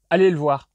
Allez le voir.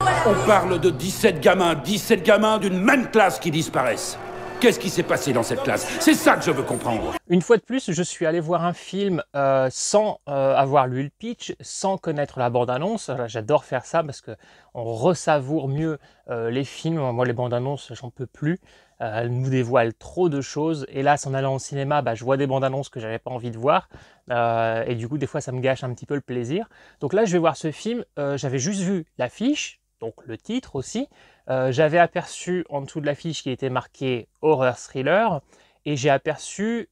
On parle de 17 gamins d'une même classe qui disparaissent. Qu'est-ce qui s'est passé dans cette classe? C'est ça que je veux comprendre. Une fois de plus, je suis allé voir un film sans avoir lu le pitch, sans connaître la bande-annonce. J'adore faire ça parce que on ressavoure mieux les films. Moi, les bandes-annonces, j'en peux plus. Elles nous dévoilent trop de choses. Hélas, en allant au cinéma, je vois des bandes-annonces que j'avais pas envie de voir. Et du coup, des fois, ça me gâche un petit peu le plaisir. Donc là, je vais voir ce film. J'avais juste vu l'affiche, donc le titre aussi. J'avais aperçu en dessous de l'affiche qui était marqué Horror Thriller. Et j'ai aperçu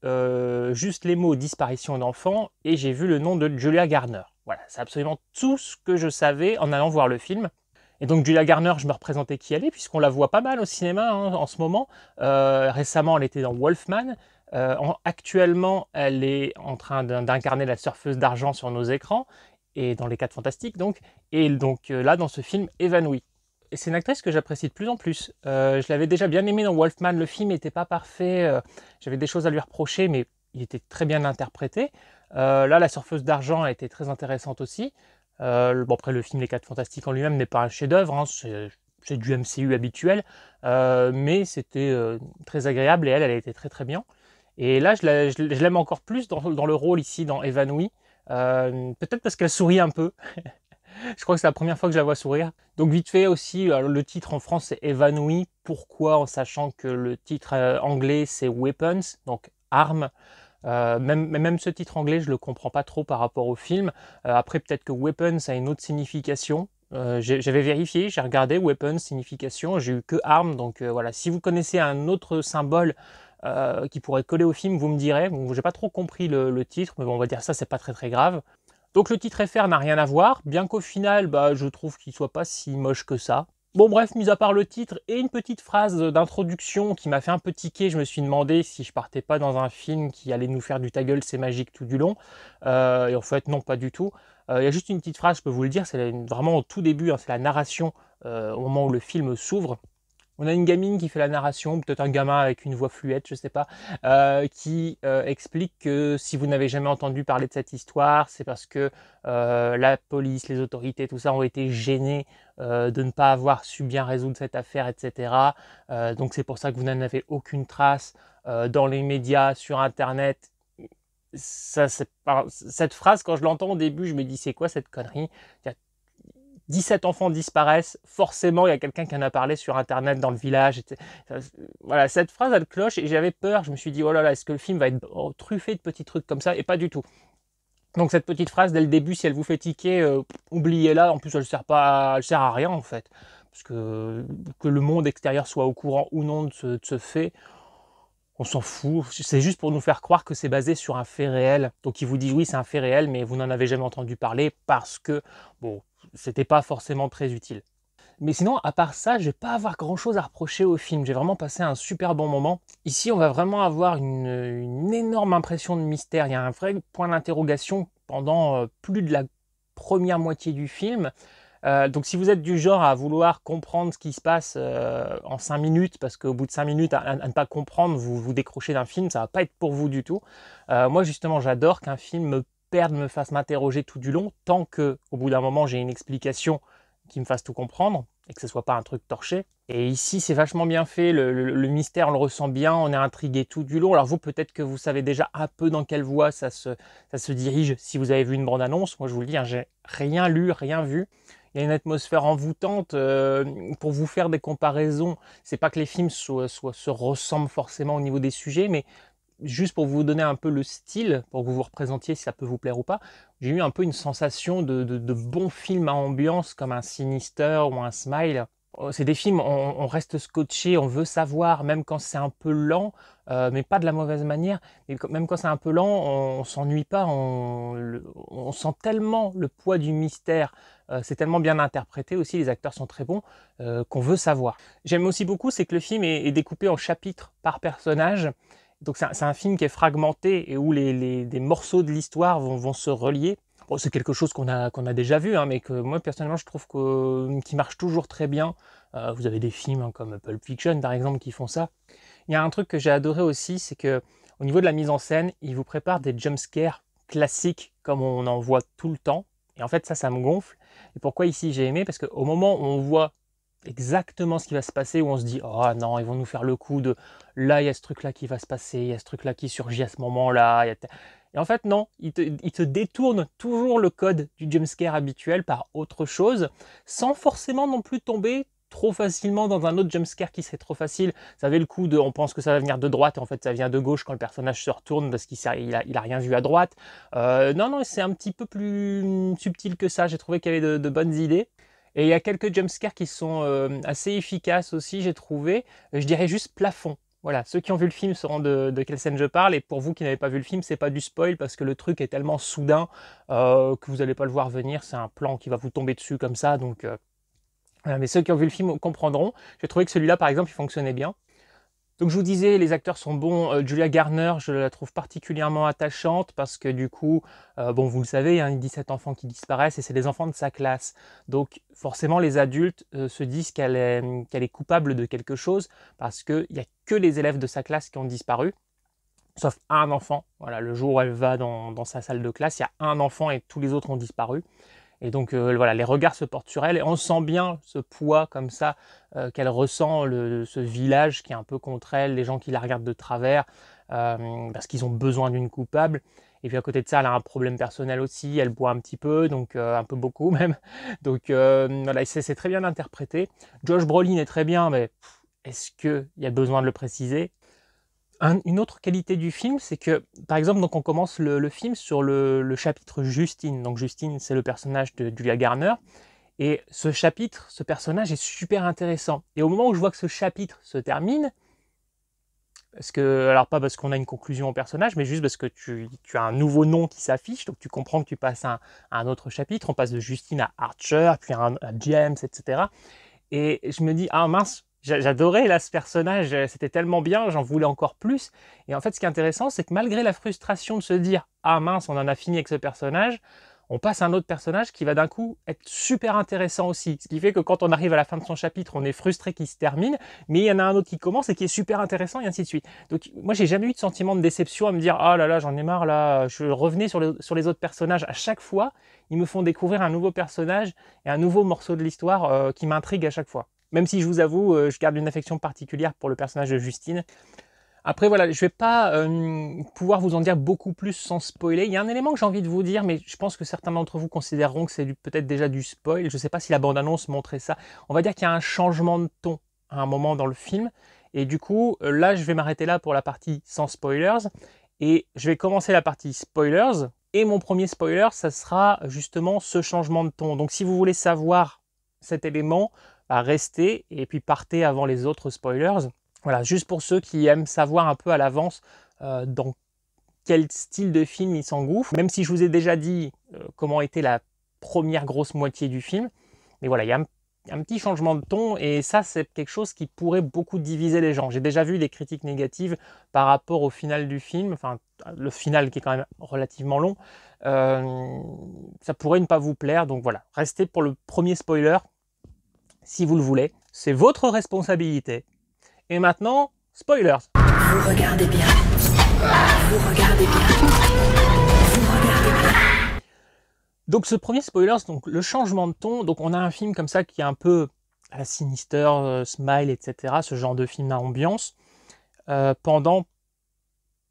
juste les mots disparition d'enfants et j'ai vu le nom de Julia Garner. Voilà, c'est absolument tout ce que je savais en allant voir le film. Et donc Julia Garner, je me représentais qui elle est, puisqu'on la voit pas mal au cinéma en ce moment. Récemment, elle était dans Wolfman. Actuellement, elle est en train d'incarner la surfeuse d'argent sur nos écrans, et dans Les 4 Fantastiques donc. Et donc là, dans ce film, Évanouie. Et c'est une actrice que j'apprécie de plus en plus. Je l'avais déjà bien aimée dans Wolfman. Le film n'était pas parfait. J'avais des choses à lui reprocher, mais il était très bien interprété. Là, La surfeuse d'argent a été très intéressante aussi. Bon, après, le film Les 4 Fantastiques en lui-même n'est pas un chef-d'œuvre. Hein, c'est du MCU habituel. Mais c'était très agréable et elle a été très très bien. Et là, je l'aime encore plus dans le rôle ici, dans Évanoui. Peut-être parce qu'elle sourit un peu. Je crois que c'est la première fois que je la vois sourire. Donc vite fait aussi, le titre en France c'est Évanoui. Pourquoi? En sachant que le titre anglais c'est Weapons, donc armes. Même ce titre anglais, je le comprends pas trop par rapport au film. Après, peut-être que Weapons a une autre signification. J'avais vérifié, j'ai regardé Weapons, signification, j'ai eu que armes. Donc voilà, si vous connaissez un autre symbole qui pourrait coller au film, vous me direz. Bon, j'ai pas trop compris le titre, mais bon, on va dire ça, c'est pas très très grave. Donc le titre FR n'a rien à voir, bien qu'au final, je trouve qu'il soit pas si moche que ça. Bon bref, mis à part le titre et une petite phrase d'introduction qui m'a fait un peu tiquer, je me suis demandé si je partais pas dans un film qui allait nous faire du ta gueule, c'est magique tout du long. Et en fait, non, pas du tout. Il y a juste une petite phrase, je peux vous le dire, c'est vraiment au tout début, hein, c'est la narration au moment où le film s'ouvre. On a une gamine qui fait la narration, peut-être un gamin avec une voix fluette, je sais pas, qui explique que si vous n'avez jamais entendu parler de cette histoire, c'est parce que la police, les autorités, tout ça ont été gênés de ne pas avoir su bien résoudre cette affaire, etc. Donc c'est pour ça que vous n'en avez aucune trace dans les médias, sur Internet. Cette phrase, quand je l'entends au début, je me dis c'est quoi cette connerie? 17 enfants disparaissent, forcément il y a quelqu'un qui en a parlé sur internet dans le village. Voilà, cette phrase elle cloche et j'avais peur, je me suis dit oh là là, est-ce que le film va être truffé de petits trucs comme ça? Et pas du tout. Donc cette petite phrase dès le début, si elle vous fait tiquer, oubliez-la, en plus elle sert à rien en fait. Parce que le monde extérieur soit au courant ou non de ce fait, on s'en fout, c'est juste pour nous faire croire que c'est basé sur un fait réel. Donc ils vous disent oui c'est un fait réel, mais vous n'en avez jamais entendu parler parce que, bon, c'était pas forcément très utile. Mais sinon, à part ça, je vais pas avoir grand chose à reprocher au film. J'ai vraiment passé un super bon moment. Ici, on va vraiment avoir une énorme impression de mystère. Il y a un vrai point d'interrogation pendant plus de la première moitié du film. Donc si vous êtes du genre à vouloir comprendre ce qui se passe en 5 minutes, parce qu'au bout de 5 minutes à ne pas comprendre, vous vous décrochez d'un film, ça va pas être pour vous du tout. Moi justement j'adore qu'un film me perde, me fasse m'interroger tout du long, tant que au bout d'un moment j'ai une explication qui me fasse tout comprendre, et que ce soit pas un truc torché. Et ici c'est vachement bien fait, le mystère on le ressent bien, on est intrigué tout du long. Alors vous peut-être que vous savez déjà un peu dans quelle voie ça se dirige si vous avez vu une bande-annonce. Moi je vous le dis, hein, j'ai rien lu, rien vu. Il y a une atmosphère envoûtante. Pour vous faire des comparaisons, c'est pas que les films se ressemblent forcément au niveau des sujets, mais juste pour vous donner un peu le style, pour que vous vous représentiez si ça peut vous plaire ou pas, j'ai eu un peu une sensation de bons films à ambiance comme un Sinister ou un Smile. C'est des films, on reste scotché, on veut savoir, même quand c'est un peu lent, mais pas de la mauvaise manière. Mais même quand c'est un peu lent, on s'ennuie pas, on sent tellement le poids du mystère. C'est tellement bien interprété aussi, les acteurs sont très bons, qu'on veut savoir. J'aime aussi beaucoup, c'est que le film est découpé en chapitres par personnage. Donc c'est un film qui est fragmenté et où des morceaux de l'histoire vont se relier. Bon, c'est quelque chose qu'on a déjà vu, hein, mais que moi personnellement je trouve qui marche toujours très bien. Vous avez des films hein, comme Pulp Fiction par exemple qui font ça. Il y a un truc que j'ai adoré aussi, c'est que au niveau de la mise en scène, il vous prépare des jumpscares classiques comme on en voit tout le temps. Et en fait ça me gonfle. Et pourquoi ici j'ai aimé? Parce qu'au moment où on voit exactement ce qui va se passer, où on se dit oh non, ils vont nous faire le coup de là, il y a ce truc-là qui va se passer, il y a ce truc-là qui surgit à ce moment-là. Et en fait, non, il te détourne toujours le code du jumpscare habituel par autre chose, sans forcément non plus tomber trop facilement dans un autre jumpscare qui serait trop facile. Ça avait le coup de on pense que ça va venir de droite et en fait ça vient de gauche quand le personnage se retourne parce qu'il a rien vu à droite. Non, non, c'est un petit peu plus subtil que ça. J'ai trouvé qu'il y avait de bonnes idées. Et il y a quelques jumpscares qui sont assez efficaces aussi, j'ai trouvé. Je dirais juste plafond. Voilà, ceux qui ont vu le film sauront de quelle scène je parle. Et pour vous qui n'avez pas vu le film, c'est pas du spoil parce que le truc est tellement soudain que vous n'allez pas le voir venir. C'est un plan qui va vous tomber dessus comme ça. Donc, voilà. Mais ceux qui ont vu le film comprendront. J'ai trouvé que celui-là, par exemple, il fonctionnait bien. Donc je vous disais, les acteurs sont bons. Julia Garner, je la trouve particulièrement attachante parce que du coup, bon, vous le savez, il y a 17 enfants qui disparaissent et c'est les enfants de sa classe. Donc forcément, les adultes se disent qu'elle est coupable de quelque chose parce qu'il n'y a que les élèves de sa classe qui ont disparu. Sauf un enfant. Voilà, le jour où elle va dans sa salle de classe, il y a un enfant et tous les autres ont disparu. Et donc voilà, les regards se portent sur elle et on sent bien ce poids comme ça qu'elle ressent, ce village qui est un peu contre elle, les gens qui la regardent de travers parce qu'ils ont besoin d'une coupable. Et puis à côté de ça, elle a un problème personnel aussi, elle boit un petit peu, donc un peu beaucoup même. Donc voilà, c'est très bien interprété. Josh Brolin est très bien, mais est-ce qu'il y a besoin de le préciser? Une autre qualité du film, c'est que, par exemple, donc on commence le film sur le chapitre Justine. Donc Justine, c'est le personnage de Julia Garner. Et ce chapitre, ce personnage est super intéressant. Et au moment où je vois que ce chapitre se termine, alors pas parce qu'on a une conclusion au personnage, mais juste parce que tu as un nouveau nom qui s'affiche, donc tu comprends que tu passes à un autre chapitre. On passe de Justine à Archer, puis à James, etc. Et je me dis, ah mince, j'adorais là ce personnage, c'était tellement bien, j'en voulais encore plus. Et en fait, ce qui est intéressant, c'est que malgré la frustration de se dire, ah mince, on en a fini avec ce personnage, on passe à un autre personnage qui va d'un coup être super intéressant aussi. Ce qui fait que quand on arrive à la fin de son chapitre, on est frustré qu'il se termine, mais il y en a un autre qui commence et qui est super intéressant et ainsi de suite. Donc moi, j'ai jamais eu de sentiment de déception à me dire, ah là là, j'en ai marre là, je revenais sur les autres personnages. À chaque fois, ils me font découvrir un nouveau personnage et un nouveau morceau de l'histoire qui m'intrigue à chaque fois. Même si je vous avoue, je garde une affection particulière pour le personnage de Justine. Après voilà, je vais pas pouvoir vous en dire beaucoup plus sans spoiler. Il y a un élément que j'ai envie de vous dire, mais je pense que certains d'entre vous considéreront que c'est peut-être déjà du spoil. Je ne sais pas si la bande-annonce montrait ça. On va dire qu'il y a un changement de ton à un moment dans le film. Et du coup, là, je vais m'arrêter là pour la partie sans spoilers. Et je vais commencer la partie spoilers. Et mon premier spoiler, ça sera justement ce changement de ton. Donc si vous voulez savoir cet élément, bah, restez et puis partez avant les autres spoilers. Voilà, juste pour ceux qui aiment savoir un peu à l'avance dans quel style de film il s'engouffre, même si je vous ai déjà dit comment était la première grosse moitié du film. Mais voilà, il y a un petit changement de ton et ça, c'est quelque chose qui pourrait beaucoup diviser les gens. J'ai déjà vu des critiques négatives par rapport au final du film, enfin le final qui est quand même relativement long. Ça pourrait ne pas vous plaire, donc voilà, restez pour le premier spoiler si vous le voulez. C'est votre responsabilité. Et maintenant, spoilers. Vous regardez bien. Vous regardez bien. Vous regardez bien. Donc ce premier spoilers, donc le changement de ton. Donc on a un film comme ça qui est un peu à la Sinister, Smile, etc. Ce genre de film à ambiance. Pendant,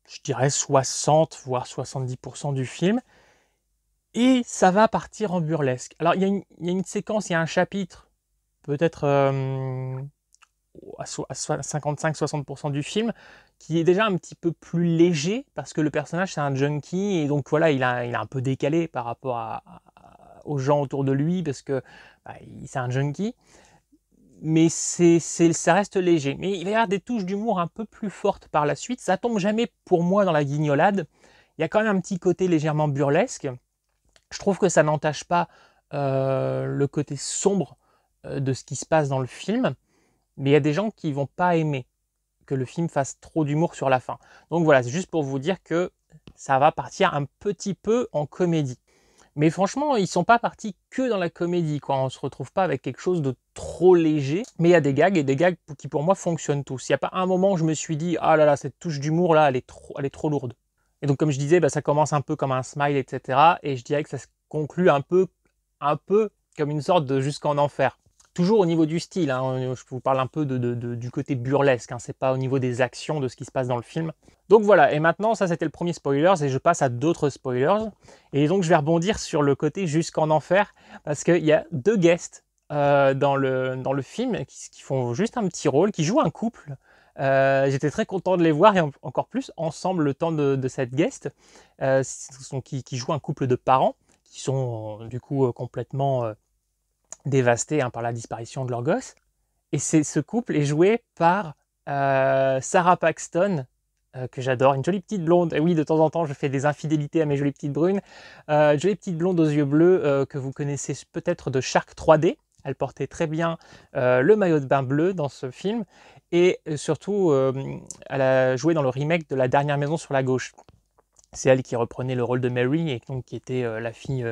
je dirais, 60 voire 70% du film. Et ça va partir en burlesque. Alors il y a une séquence, il y a un chapitre, peut-être à 55-60% du film, qui est déjà un petit peu plus léger, parce que le personnage c'est un junkie, et donc voilà, il est un peu décalé par rapport aux gens autour de lui, parce que c'est un junkie, mais ça reste léger. Mais il va y avoir des touches d'humour un peu plus fortes par la suite, ça tombe jamais pour moi dans la guignolade, il y a quand même un petit côté légèrement burlesque, je trouve que ça n'entache pas le côté sombre de ce qui se passe dans le film, mais il y a des gens qui vont pas aimer que le film fasse trop d'humour sur la fin. Donc voilà, c'est juste pour vous dire que ça va partir un petit peu en comédie. Mais franchement, ils sont pas partis que dans la comédie, quoi. On se retrouve pas avec quelque chose de trop léger. Mais il y a des gags, et des gags qui pour moi fonctionnent tous. Il n'y a pas un moment où je me suis dit, ah là là, cette touche d'humour là, elle est trop lourde. Et donc comme je disais, ça commence un peu comme un smile, etc. Et je dirais que ça se conclut un peu comme une sorte de Jusqu'en enfer. Toujours au niveau du style, hein, je vous parle un peu du côté burlesque, hein, c'est pas au niveau des actions, de ce qui se passe dans le film. Donc voilà, et maintenant, ça c'était le premier spoilers, et je passe à d'autres spoilers. Et donc je vais rebondir sur le côté Jusqu'en enfer, parce qu'il y a 2 guests dans le film qui font juste un petit rôle, qui jouent un couple. J'étais très content de les voir, et encore plus ensemble le temps de cette guest, qui jouent un couple de parents, qui sont du coup complètement dévastés, hein, par la disparition de leur gosse. Et ce couple est joué par Sarah Paxton, que j'adore, une jolie petite blonde. Et oui, de temps en temps, je fais des infidélités à mes jolies petites brunes. Jolie petite blonde aux yeux bleus, que vous connaissez peut-être de Shark 3D. Elle portait très bien le maillot de bain bleu dans ce film. Et surtout, elle a joué dans le remake de La Dernière Maison sur la Gauche. C'est elle qui reprenait le rôle de Mary, et donc qui était la fille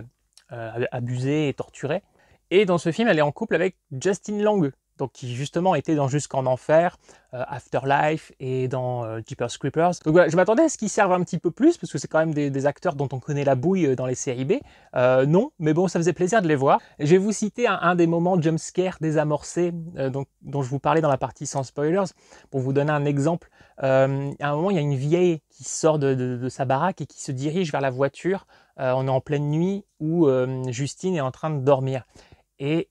abusée et torturée. Et dans ce film, elle est en couple avec Justin Long, donc qui justement était dans Jusqu'en enfer, Afterlife et dans Jeepers Creepers. Donc voilà, je m'attendais à ce qu'ils servent un petit peu plus, parce que c'est quand même des acteurs dont on connaît la bouille dans les séries B. Non, mais bon, ça faisait plaisir de les voir. Je vais vous citer un des moments jumpscare désamorcés dont je vous parlais dans la partie sans spoilers, pour vous donner un exemple. À un moment, il y a une vieille qui sort de sa baraque et qui se dirige vers la voiture. On est en pleine nuit où Justine est en train de dormir. Et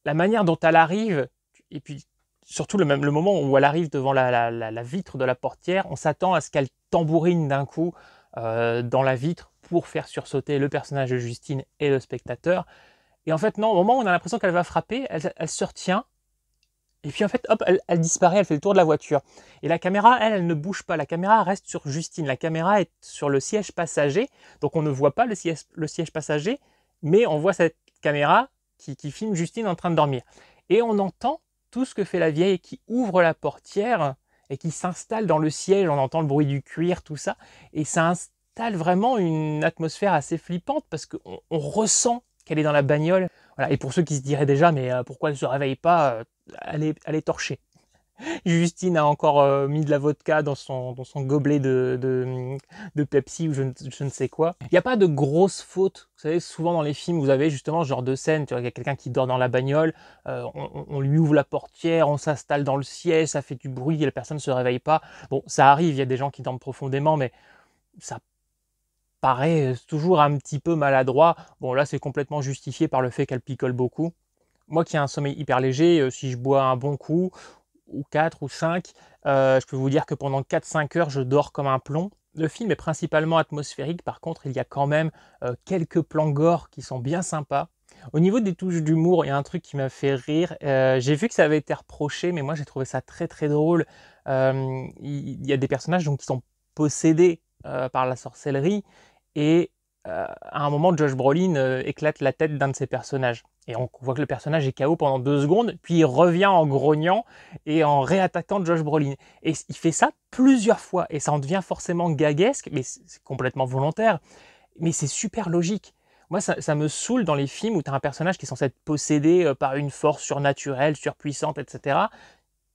la manière dont elle arrive, et puis surtout le moment où elle arrive devant la vitre de la portière, on s'attend à ce qu'elle tambourine d'un coup dans la vitre pour faire sursauter le personnage de Justine et le spectateur. Et en fait non, au moment où on a l'impression qu'elle va frapper, elle se retient, et puis en fait hop, elle disparaît, elle fait le tour de la voiture. Et la caméra, elle ne bouge pas, la caméra reste sur Justine, la caméra est sur le siège passager, donc on ne voit pas le siège passager, mais on voit cette caméra qui filme Justine en train de dormir. Et on entend tout ce que fait la vieille, qui ouvre la portière et qui s'installe dans le siège. On entend le bruit du cuir, tout ça. Et ça installe vraiment une atmosphère assez flippante, parce qu'on ressent qu'elle est dans la bagnole. Voilà. Et pour ceux qui se diraient déjà, mais pourquoi elle ne se réveille pas, elle est torchée. Justine a encore mis de la vodka dans son gobelet de Pepsi ou je ne sais quoi. Il n'y a pas de grosses fautes. Vous savez, souvent dans les films, vous avez justement ce genre de scène. Tu vois, il y a quelqu'un qui dort dans la bagnole, on lui ouvre la portière, on s'installe dans le siège, ça fait du bruit et la personne ne se réveille pas. Bon, ça arrive, il y a des gens qui dorment profondément, mais ça paraît toujours un petit peu maladroit. Bon, là, c'est complètement justifié par le fait qu'elle picole beaucoup. Moi qui ai un sommeil hyper léger, si je bois un bon coup, ou 4 ou 5, je peux vous dire que pendant 4-5 heures, je dors comme un plomb. Le film est principalement atmosphérique, par contre, il y a quand même quelques plans gore qui sont bien sympas. Au niveau des touches d'humour, il y a un truc qui m'a fait rire. J'ai vu que ça avait été reproché, mais moi j'ai trouvé ça très très drôle. Il y a des personnages donc, qui sont possédés par la sorcellerie, et à un moment, Josh Brolin éclate la tête d'un de ses personnages. Et on voit que le personnage est KO pendant 2 secondes, puis il revient en grognant et en réattaquant Josh Brolin. Et il fait ça plusieurs fois, et ça en devient forcément gaguesque, mais c'est complètement volontaire. Mais c'est super logique. Moi, ça me saoule dans les films où tu as un personnage qui est censé être possédé par une force surnaturelle, surpuissante, etc.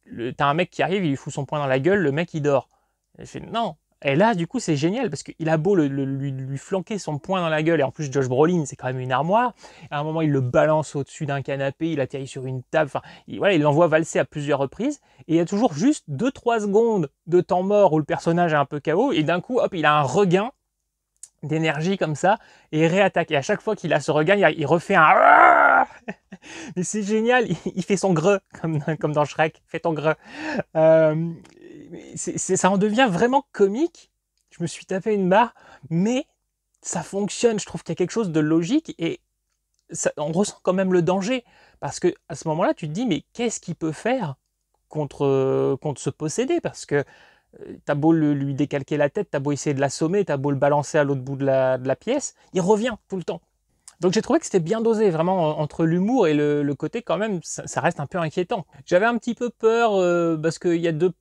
Tu as un mec qui arrive, il lui fout son poing dans la gueule, le mec il dort. Et je fais non. Et là, du coup, c'est génial, parce qu'il a beau lui flanquer son poing dans la gueule, et en plus, Josh Brolin, c'est quand même une armoire. À un moment, il le balance au-dessus d'un canapé, il atterrit sur une table, enfin, il l'envoie valser à plusieurs reprises, et il y a toujours juste 2-3 secondes de temps mort où le personnage est un peu KO, et d'un coup, hop, il a un regain d'énergie comme ça, et il réattaque. Et à chaque fois qu'il a ce regain, il refait un... Mais c'est génial, il fait son greu, comme dans Shrek, fais ton greu. Ça en devient vraiment comique. Je me suis tapé une barre, mais ça fonctionne. Je trouve qu'il y a quelque chose de logique, et on ressent quand même le danger, parce que à ce moment-là, tu te dis mais qu'est-ce qu'il peut faire contre ce possédé, parce que t'as beau lui décalquer la tête, t'as beau essayer de l'assommer, t'as beau le balancer à l'autre bout de la pièce, il revient tout le temps. Donc j'ai trouvé que c'était bien dosé, vraiment, entre l'humour et le côté quand même, ça reste un peu inquiétant. J'avais un petit peu peur parce qu'il y a deux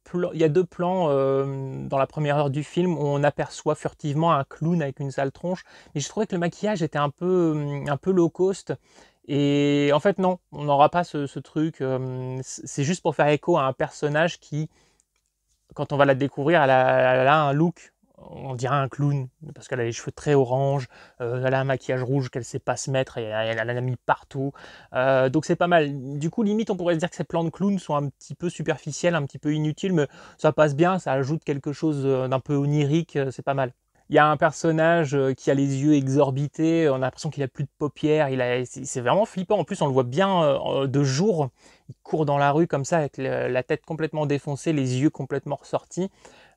plans dans la première heure du film où on aperçoit furtivement un clown avec une sale tronche, mais je trouvais que le maquillage était un peu low cost. Et en fait non, on n'aura pas ce truc, c'est juste pour faire écho à un personnage qui, quand on va la découvrir, elle a un look on dirait un clown, parce qu'elle a les cheveux très orange, elle a un maquillage rouge qu'elle sait pas se mettre, et elle en a mis partout. Donc c'est pas mal. Du coup, limite, on pourrait se dire que ces plans de clown sont un petit peu superficiels, un petit peu inutiles, mais ça passe bien, ça ajoute quelque chose d'un peu onirique, c'est pas mal. Il y a un personnage qui a les yeux exorbités, on a l'impression qu'il a plus de paupières, c'est vraiment flippant. En plus, on le voit bien de jour, il court dans la rue comme ça, avec la tête complètement défoncée, les yeux complètement ressortis.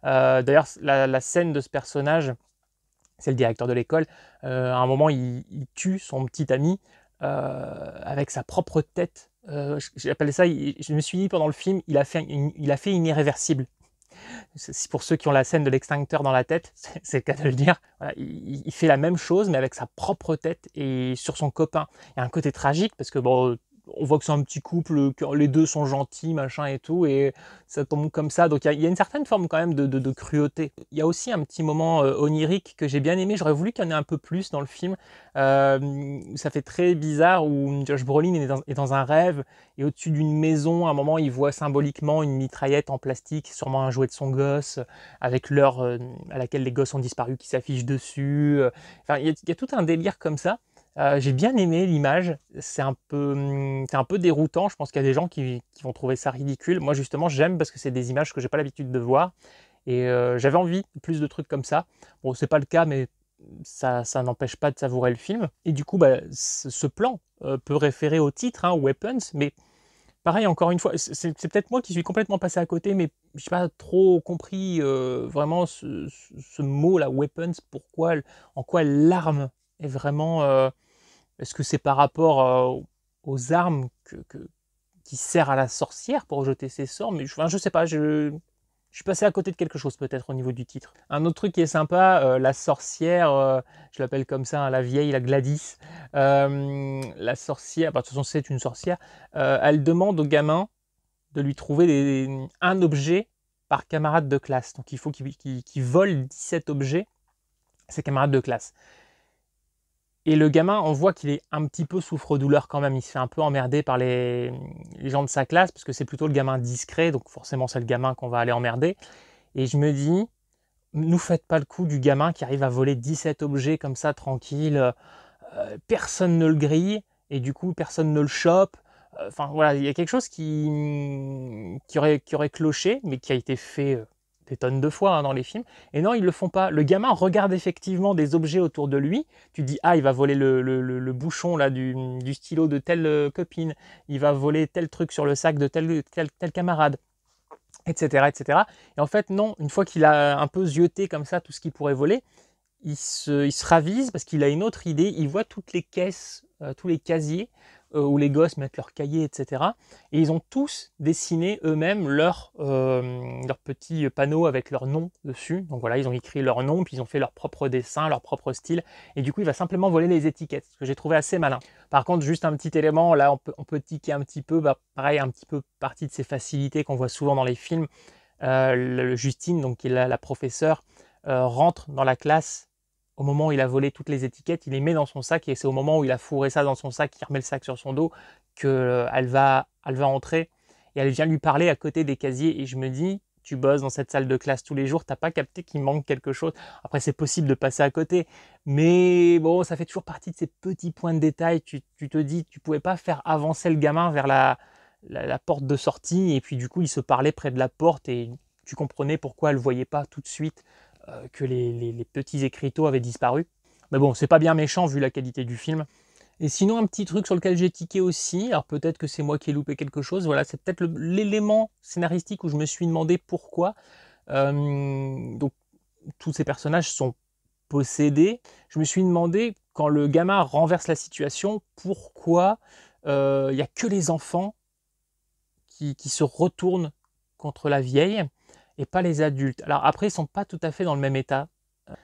D'ailleurs, la scène de ce personnage, c'est le directeur de l'école, à un moment, il tue son petit ami avec sa propre tête. J'appelle ça, je me suis dit pendant le film, il a fait une irréversible. C'est pour ceux qui ont la scène de l'extincteur dans la tête, c'est le cas de le dire. Voilà, il fait la même chose, mais avec sa propre tête et sur son copain. Il y a un côté tragique parce que bon, on voit que c'est un petit couple, que les deux sont gentils, machin et tout, et ça tombe comme ça. Donc il y a une certaine forme quand même de cruauté. Il y a aussi un petit moment onirique que j'ai bien aimé. J'aurais voulu qu'il y en ait un peu plus dans le film. Ça fait très bizarre où Josh Brolin est dans un rêve et au-dessus d'une maison, à un moment, il voit symboliquement une mitraillette en plastique, sûrement un jouet de son gosse, avec l'heure à laquelle les gosses ont disparu qui s'affiche dessus. Enfin, il y a tout un délire comme ça. J'ai bien aimé l'image, c'est un peu déroutant, je pense qu'il y a des gens qui vont trouver ça ridicule. Moi justement j'aime parce que c'est des images que j'ai pas l'habitude de voir et j'avais envie de plus de trucs comme ça. Bon, c'est pas le cas, mais ça n'empêche pas de savourer le film. Et du coup, bah, ce plan peut référer au titre, hein, Weapons, mais pareil, encore une fois, c'est peut-être moi qui suis complètement passé à côté, mais j'ai pas trop compris vraiment ce mot-là, Weapons, en quoi l'arme est vraiment... est-ce que c'est par rapport aux armes qui sert à la sorcière pour jeter ses sorts? Mais enfin, je sais pas, je suis passé à côté de quelque chose peut-être au niveau du titre. Un autre truc qui est sympa, la sorcière, je l'appelle comme ça, hein, la vieille, la Gladys. La sorcière, bah, de toute façon c'est une sorcière, elle demande au gamin de lui trouver un objet par camarade de classe. Donc il faut qu'il vole 17 objets à ses camarades de classe. Et le gamin, on voit qu'il est un petit peu souffre-douleur quand même. Il se fait un peu emmerder par les gens de sa classe, parce que c'est plutôt le gamin discret, donc forcément c'est le gamin qu'on va aller emmerder. Et je me dis, nous faites pas le coup du gamin qui arrive à voler 17 objets comme ça, tranquille. Personne ne le grille, et du coup personne ne le chope. Enfin voilà, il y a quelque chose qui aurait cloché, mais qui a été fait des tonnes de fois hein, dans les films. Et non, ils le font pas. Le gamin regarde effectivement des objets autour de lui. Tu dis, ah, il va voler le bouchon là, du stylo de telle copine. Il va voler tel truc sur le sac de tel camarade. Etc., etc. Et en fait, non, une fois qu'il a un peu zioté comme ça tout ce qu'il pourrait voler, il se ravise parce qu'il a une autre idée. Il voit toutes les caisses, tous les casiers où les gosses mettent leurs cahiers, etc. Et ils ont tous dessiné eux-mêmes leur petit panneau avec leur nom dessus. Donc voilà, ils ont écrit leur nom, puis ils ont fait leur propre dessin, leur propre style. Et du coup, il va simplement voler les étiquettes, ce que j'ai trouvé assez malin. Par contre, juste un petit élément, là, on peut tiquer un petit peu. Bah, pareil, un petit peu partie de ces facilités qu'on voit souvent dans les films. Justine, donc qui est la professeure, rentre dans la classe au moment où il a volé toutes les étiquettes, il les met dans son sac et c'est au moment où il a fourré ça dans son sac, qu'il remet le sac sur son dos, qu'elle va entrer et elle vient lui parler à côté des casiers et je me dis, tu bosses dans cette salle de classe tous les jours, t'as pas capté qu'il manque quelque chose. Après c'est possible de passer à côté, mais bon, ça fait toujours partie de ces petits points de détail. Tu te dis, tu pouvais pas faire avancer le gamin vers la porte de sortie et puis du coup il se parlait près de la porte et tu comprenais pourquoi elle ne voyait pas tout de suite que les petits écriteaux avaient disparu. Mais bon, c'est pas bien méchant vu la qualité du film. Et sinon, un petit truc sur lequel j'ai tiqué aussi, alors peut-être que c'est moi qui ai loupé quelque chose, voilà, c'est peut-être l'élément scénaristique où je me suis demandé pourquoi. Donc, tous ces personnages sont possédés. Je me suis demandé, quand le gamin renverse la situation, pourquoi il n'y a que les enfants qui se retournent contre la vieille et pas les adultes. Alors après, ils ne sont pas tout à fait dans le même état.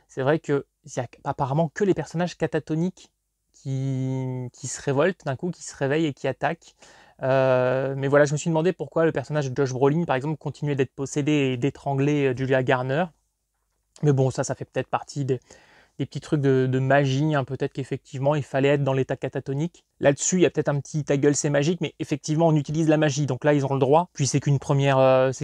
C'est vrai qu'il n'y a apparemment que les personnages catatoniques qui se révoltent d'un coup, qui se réveillent et qui attaquent. Mais voilà, je me suis demandé pourquoi le personnage de Josh Brolin, par exemple, continuait d'être possédé et d'étrangler Julia Garner. Mais bon, ça fait peut-être partie des petits trucs de magie, hein, peut-être qu'effectivement il fallait être dans l'état catatonique. Là-dessus, il y a peut-être un petit ta gueule c'est magique, mais effectivement on utilise la magie, donc là ils ont le droit. Puis c'est qu'une première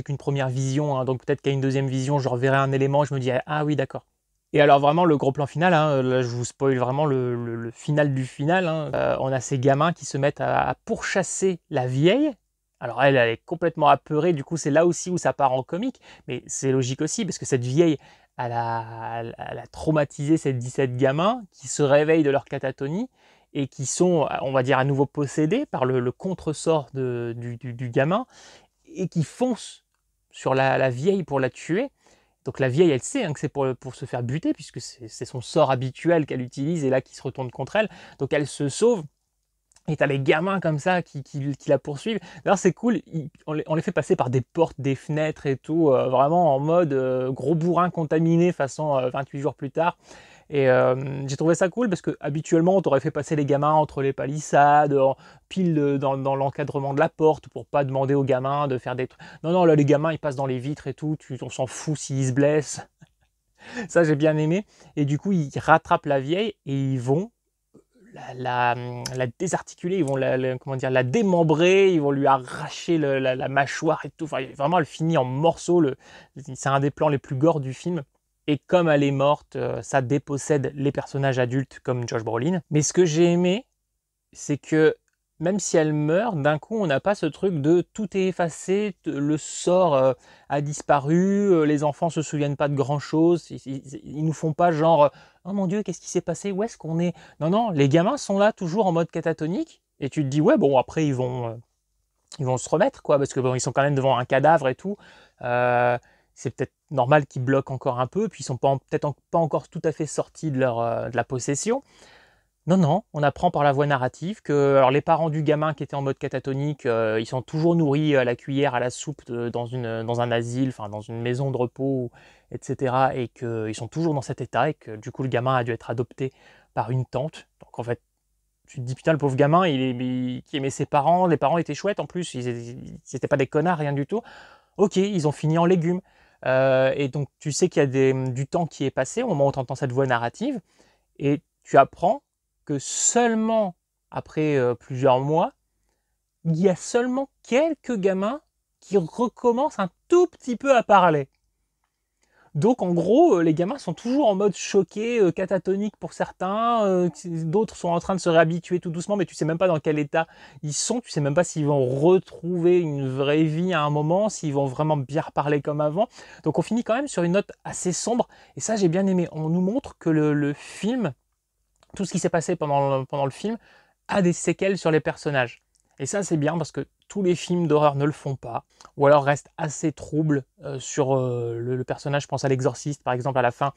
vision, hein, donc peut-être qu'à une deuxième vision je reverrai un élément, je me dirais ah oui d'accord. Et alors vraiment le gros plan final, hein, là je vous spoil vraiment le final du final, hein. On a ces gamins qui se mettent à pourchasser la vieille. Alors elle est complètement apeurée, du coup c'est là aussi où ça part en comique, mais c'est logique aussi parce que cette vieille, elle a traumatisé ces 17 gamins qui se réveillent de leur catatonie et qui sont, on va dire, à nouveau possédés par le contresort du gamin et qui foncent sur la vieille pour la tuer. Donc la vieille, elle sait, hein, que c'est pour se faire buter, puisque c'est son sort habituel qu'elle utilise et là qui se retourne contre elle. Donc elle se sauve. Et t'as les gamins comme ça qui la poursuivent. D'ailleurs c'est cool, on les fait passer par des portes, des fenêtres et tout, vraiment en mode gros bourrin contaminé façon 28 jours plus tard. Et j'ai trouvé ça cool parce que habituellement on t'aurait fait passer les gamins entre les palissades, pile dans l'encadrement de la porte pour pas demander aux gamins de faire des trucs. Non, non, là les gamins ils passent dans les vitres et tout, on s'en fout s'ils se blessent. Ça j'ai bien aimé. Et du coup ils rattrapent la vieille et ils vont la désarticuler, ils vont comment dire, la démembrer, ils vont lui arracher la mâchoire et tout. Enfin, vraiment, elle finit en morceaux. C'est un des plans les plus gore du film. Et comme elle est morte, ça dépossède les personnages adultes comme Josh Brolin. Mais ce que j'ai aimé, c'est que même si elle meurt, d'un coup, on n'a pas ce truc de tout est effacé, le sort a disparu, les enfants se souviennent pas de grand-chose, ils nous font pas genre oh mon Dieu, qu'est-ce qui s'est passé, où est-ce qu'on est? Non, non, les gamins sont là toujours en mode catatonique, et tu te dis ouais, bon, après ils vont se remettre, quoi, parce que bon, ils sont quand même devant un cadavre et tout. C'est peut-être normal qu'ils bloquent encore un peu, puis ils sont peut-être pas encore tout à fait sortis de la possession. Non, non, on apprend par la voie narrative que alors les parents du gamin qui étaient en mode catatonique, ils sont toujours nourris à la cuillère, à la soupe dans un asile, enfin dans une maison de repos, etc. Et qu'ils sont toujours dans cet état et que du coup le gamin a dû être adopté par une tante. Donc en fait, tu te dis putain le pauvre gamin, qui aimait ses parents, les parents étaient chouettes en plus, c'était pas des connards, rien du tout. Ok, ils ont fini en légumes. Et donc tu sais qu'il y a du temps qui est passé au moment où tu entends cette voie narrative et tu apprends que seulement après plusieurs mois, il y a seulement quelques gamins qui recommencent un tout petit peu à parler. Donc en gros, les gamins sont toujours en mode choqué, catatonique pour certains, d'autres sont en train de se réhabituer tout doucement, mais tu sais même pas dans quel état ils sont, tu sais même pas s'ils vont retrouver une vraie vie à un moment, s'ils vont vraiment bien reparler comme avant. Donc on finit quand même sur une note assez sombre, et ça j'ai bien aimé. On nous montre que le film, tout ce qui s'est passé pendant le film, a des séquelles sur les personnages. Et ça c'est bien parce que tous les films d'horreur ne le font pas, ou alors restent assez troubles sur le personnage. Je pense à l'Exorciste par exemple, à la fin,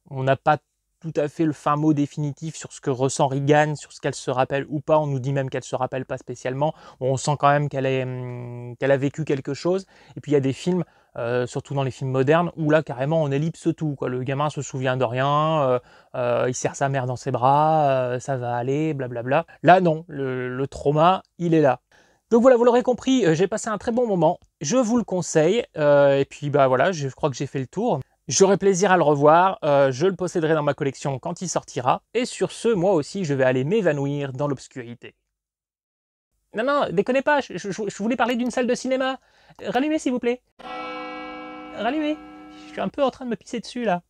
on n'a pas tout à fait le fin mot définitif sur ce que ressent Regan, sur ce qu'elle se rappelle ou pas. On nous dit même qu'elle se rappelle pas spécialement. On sent quand même qu'elle a vécu quelque chose. Et puis il y a des films, surtout dans les films modernes, où là carrément on ellipse tout, quoi. Le gamin se souvient de rien, il serre sa mère dans ses bras, ça va aller, blablabla. Là non, le trauma, il est là. Donc voilà, vous l'aurez compris, j'ai passé un très bon moment, je vous le conseille, et puis bah voilà, je crois que j'ai fait le tour. J'aurai plaisir à le revoir, je le posséderai dans ma collection quand il sortira, et sur ce, moi aussi, je vais aller m'évanouir dans l'obscurité. Non, non, déconnez pas, je voulais parler d'une salle de cinéma. Rallumez s'il vous plaît. Rallumez, je suis un peu en train de me pisser dessus là.